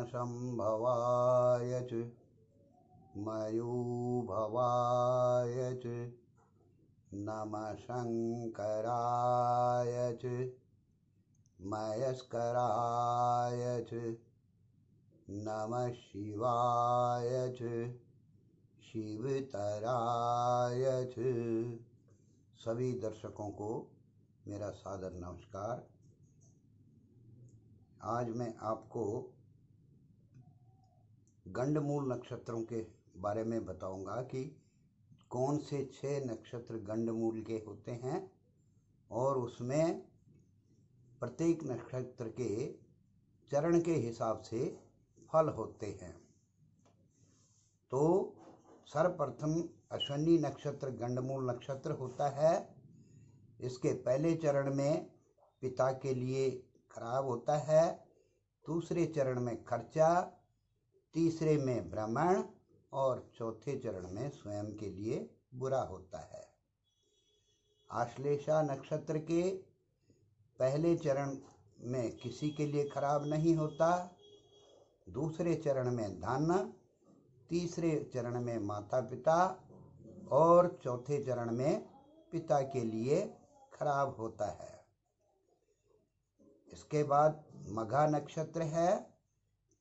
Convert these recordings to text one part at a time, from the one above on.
संभवाय च मयूभवाय च नमः शंकराय च मयस्कराय च नमः शिवाय च शिवतराय च। सभी दर्शकों को मेरा सादर नमस्कार। आज मैं आपको गंडमूल नक्षत्रों के बारे में बताऊंगा कि कौन से 6 नक्षत्र गंडमूल के होते हैं और उसमें प्रत्येक नक्षत्र के चरण के हिसाब से फल होते हैं। तो सर्वप्रथम अश्विनी नक्षत्र गंडमूल नक्षत्र होता है। इसके पहले चरण में पिता के लिए खराब होता है, दूसरे चरण में खर्चा, तीसरे में भ्रमण और चौथे चरण में स्वयं के लिए बुरा होता है। आश्लेषा नक्षत्र के पहले चरण में किसी के लिए खराब नहीं होता, दूसरे चरण में धन, तीसरे चरण में माता पिता और चौथे चरण में पिता के लिए खराब होता है। इसके बाद मघा नक्षत्र है।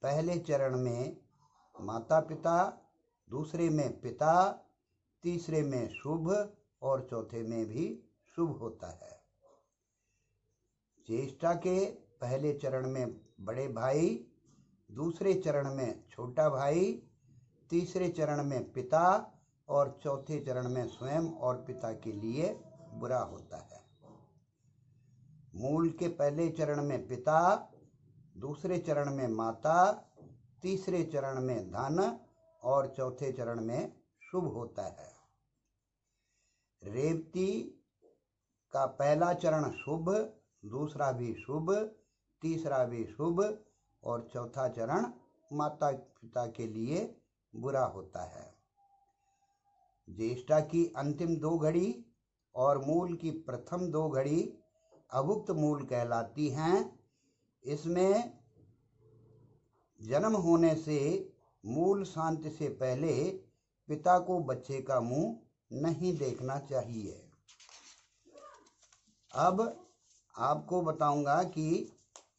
पहले चरण में माता पिता, दूसरे में पिता, तीसरे में शुभ और चौथे में भी शुभ होता है। ज्येष्ठा के पहले चरण में बड़े भाई, दूसरे चरण में छोटा भाई, तीसरे चरण में पिता और चौथे चरण में स्वयं और पिता के लिए बुरा होता है। मूल के पहले चरण में पिता, दूसरे चरण में माता, तीसरे चरण में धन और चौथे चरण में शुभ होता है। रेवती का पहला चरण शुभ, दूसरा भी शुभ, तीसरा भी शुभ और चौथा चरण माता पिता के लिए बुरा होता है। ज्येष्ठा की अंतिम 2 घड़ी और मूल की प्रथम 2 घड़ी अभुक्त मूल कहलाती हैं। इसमें जन्म होने से मूल शांति से पहले पिता को बच्चे का मुंह नहीं देखना चाहिए। अब आपको बताऊंगा कि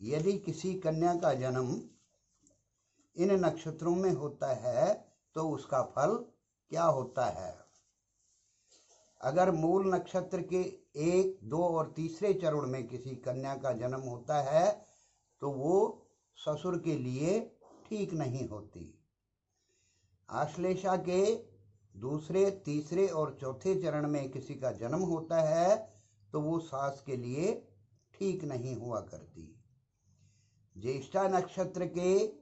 यदि किसी कन्या का जन्म इन नक्षत्रों में होता है तो उसका फल क्या होता है। अगर मूल नक्षत्र के 1, 2 और तीसरे चरण में किसी कन्या का जन्म होता है तो वो ससुर के लिए ठीक नहीं होती। आश्लेषा के दूसरे, तीसरे और चौथे चरण में किसी का जन्म होता है तो वो सास के लिए ठीक नहीं हुआ करती। ज्येष्ठा नक्षत्र के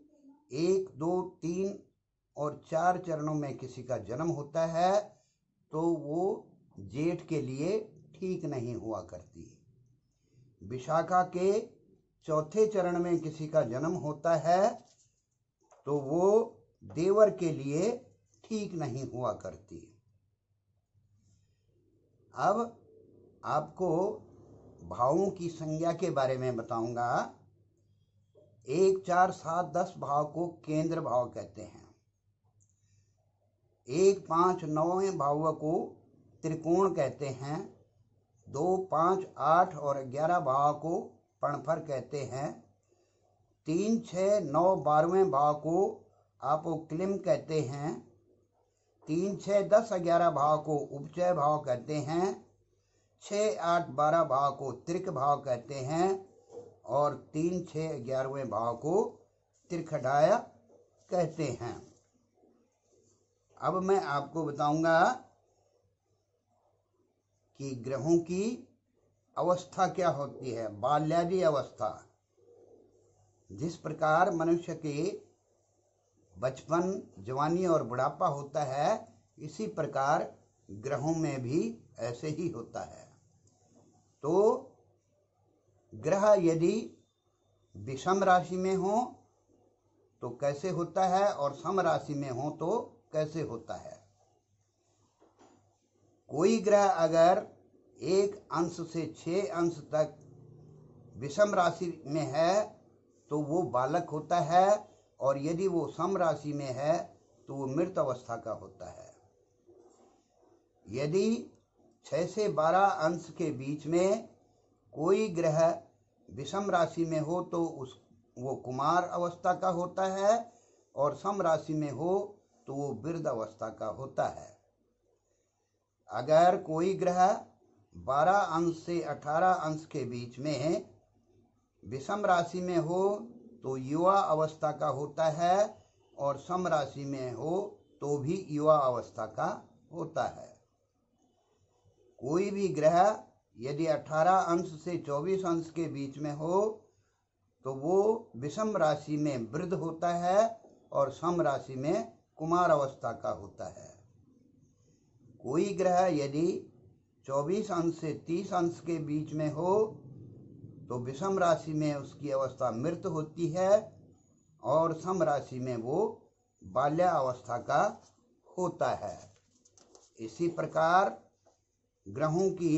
1, 2, 3 और 4 चरणों में किसी का जन्म होता है तो वो जेठ के लिए ठीक नहीं हुआ करती। विशाखा के चौथे चरण में किसी का जन्म होता है तो वो देवर के लिए ठीक नहीं हुआ करती। अब आपको भावों की संज्ञा के बारे में बताऊंगा। 1, 4, 7, 10 भाव को केंद्र भाव कहते हैं। 1, 5, 9 भाव को त्रिकोण कहते हैं। 2, 5, 8 और 11 भाव को पणफर कहते हैं। 3, 6, 9, 12वें भाव को अपोक्लिम कहते हैं। 3, 6, 10, 11 भाव को उपचय भाव कहते हैं। 6, 8, 12 भाव को त्रिक भाव कहते हैं और 3, 6, 11वें भाव को त्रिखडाय कहते हैं। अब मैं आपको बताऊंगा कि ग्रहों की अवस्था क्या होती है। बाल्यादि अवस्था, जिस प्रकार मनुष्य के बचपन, जवानी और बुढ़ापा होता है, इसी प्रकार ग्रहों में भी ऐसे ही होता है। तो ग्रह यदि विषम राशि में हो तो कैसे होता है और सम राशि में हो तो कैसे होता है। कोई ग्रह अगर 1 अंश से 6 अंश तक विषम राशि में है तो वो बालक होता है और यदि वो सम राशि में है तो वो मृत अवस्था का होता है। यदि 6 से 12 अंश के बीच में कोई ग्रह विषम राशि में हो तो वो कुमार अवस्था का होता है, और सम राशि में हो तो वो वृद्ध अवस्था का होता है। अगर कोई ग्रह 12 अंश से 18 अंश के बीच में विषम राशि में हो तो युवा अवस्था का होता है, और सम राशि में हो तो भी युवा अवस्था का होता है। कोई भी ग्रह यदि 18 अंश से 24 अंश के बीच में हो तो वो विषम राशि में वृद्ध होता है और सम राशि में कुमार अवस्था का होता है। कोई ग्रह यदि 24 अंश से 30 अंश के बीच में हो तो विषम राशि में उसकी अवस्था मृत होती है, और सम राशि में वो बाल्यावस्था का होता है। इसी प्रकार ग्रहों की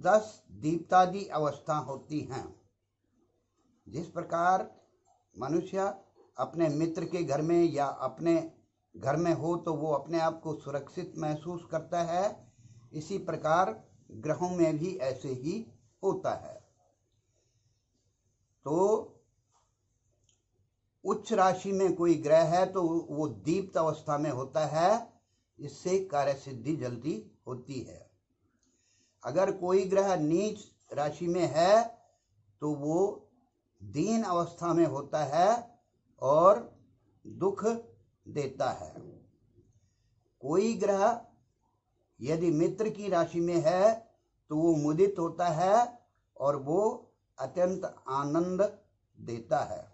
10 दीप्तादि अवस्था होती हैं। जिस प्रकार मनुष्य अपने मित्र के घर में या अपने घर में हो तो वो अपने आप को सुरक्षित महसूस करता है, इसी प्रकार ग्रहों में भी ऐसे ही होता है। तो उच्च राशि में कोई ग्रह है तो वो दीप्त अवस्था में होता है, इससे कार्य सिद्धि जल्दी होती है। अगर कोई ग्रह नीच राशि में है तो वो दीन अवस्था में होता है और दुख देता है। कोई ग्रह यदि मित्र की राशि में है तो वो मुदित होता है और वो अत्यंत आनंद देता है।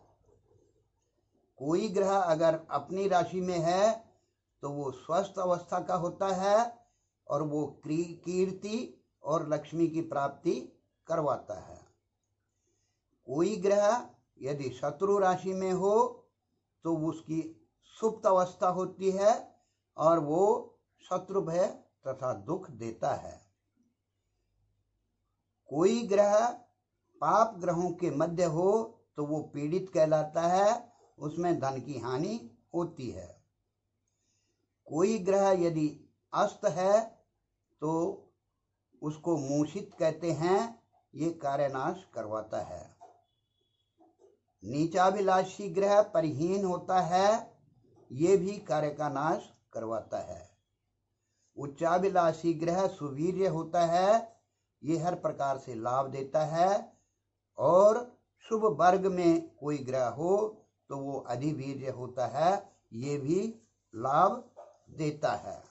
कोई ग्रह अगर अपनी राशि में है तो वो स्वस्थ अवस्था का होता है और वो कीर्ति और लक्ष्मी की प्राप्ति करवाता है। कोई ग्रह यदि शत्रु राशि में हो तो उसकी सुप्त अवस्था होती है और वो शत्रु भय तथा दुख देता है। कोई ग्रह पाप ग्रहों के मध्य हो तो वो पीड़ित कहलाता है, उसमें धन की हानि होती है। कोई ग्रह यदि अस्त है तो उसको मूषित कहते हैं, ये कार्यनाश करवाता है। नीचाभिलाषी ग्रह परिहीन होता है, ये भी कार्य का नाश करवाता है। उच्चाभिलाषी ग्रह सुवीर्य होता है, ये हर प्रकार से लाभ देता है। और शुभ वर्ग में कोई ग्रह हो तो वो अधिवीर्य होता है, ये भी लाभ देता है।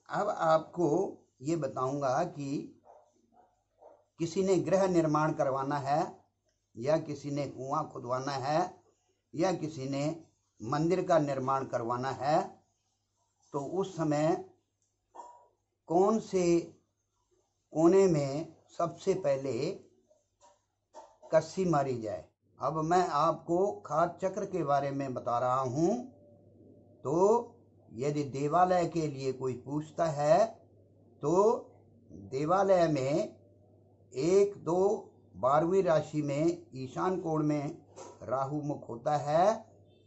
अब आपको ये बताऊंगा कि किसी ने गृह निर्माण करवाना है या किसी ने कुआं खुदवाना है या किसी ने मंदिर का निर्माण करवाना है तो उस समय कौन से कोने में सबसे पहले कस्सी मारी जाए। अब मैं आपको खाद चक्र के बारे में बता रहा हूँ। तो यदि देवालय के लिए कोई पूछता है तो देवालय में 1, 2, 12वीं राशि में ईशान कोण में राहु मुख होता है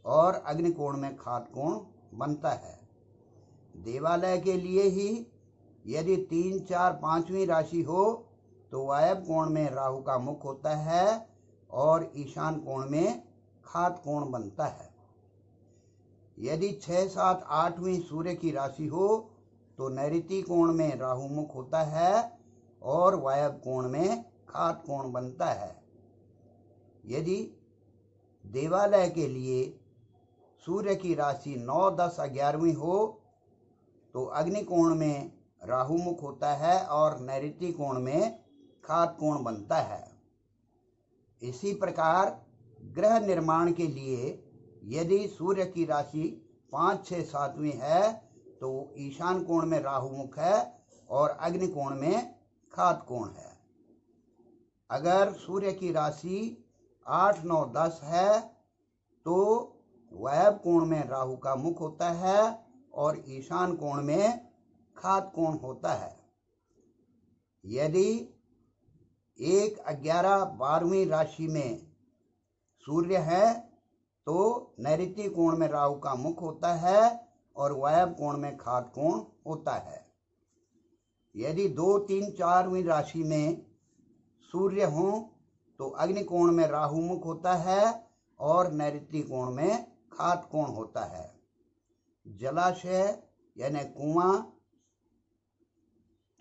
और अग्नि कोण में खात कोण बनता है। देवालय के लिए ही यदि 3, 4, 5वीं राशि हो तो वायव्य कोण में राहु का मुख होता है और ईशान कोण में खात कोण बनता है। यदि 6, 7, 8वीं सूर्य की राशि हो तो नैऋति कोण में राहु मुख होता है और वायव्य कोण में खात कोण बनता है। यदि देवालय के लिए सूर्य की राशि 9, 10, 11वीं हो तो अग्नि कोण में राहु मुख होता है और नैऋति कोण में खात कोण बनता है। इसी प्रकार ग्रह निर्माण के लिए यदि सूर्य की राशि 5, 6, 7वीं है तो ईशान कोण में राहु मुख है और अग्नि कोण में खात कोण है। अगर सूर्य की राशि 8, 9, 10 है तो वायव्य कोण में राहु का मुख होता है और ईशान कोण में खात कोण होता है। यदि 1, 11, 12वीं राशि में सूर्य है तो नैऋत्य कोण में राहु का मुख होता है और वायव्य कोण में खात कोण होता है। यदि 2, 3, 4वीं राशि में सूर्य हो तो अग्नि कोण में राहु मुख होता है और नैऋत्य कोण में खात कोण होता है। जलाशय यानी कुआं,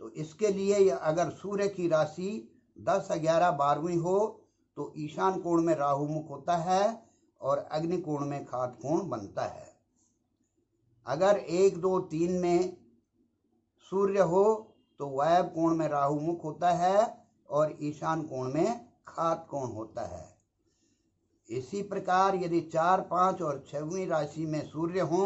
तो इसके लिए अगर सूर्य की राशि 10, 11, 12वीं हो तो ईशान कोण में राहु मुख होता है और अग्नि कोण में खात कोण बनता है। अगर 1, 2, 3 में सूर्य हो तो वायव्य कोण में राहु मुख होता है और ईशान कोण में खात कोण होता है। इसी प्रकार यदि 4, 5 और 6वीं राशि में सूर्य हो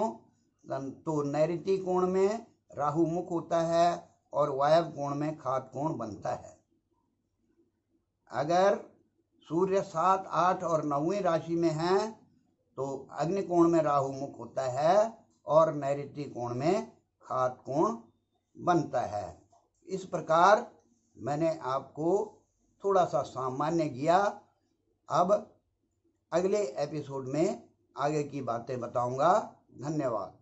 तो नैऋत्य कोण में राहु मुख होता है और वायव्य कोण में खात कोण बनता है। अगर सूर्य 7, 8 और 9वीं राशि में है तो अग्नि कोण में राहु मुख होता है और नैऋत्य कोण में खात कोण बनता है। इस प्रकार मैंने आपको थोड़ा सा सामान्य किया। अब अगले एपिसोड में आगे की बातें बताऊंगा। धन्यवाद।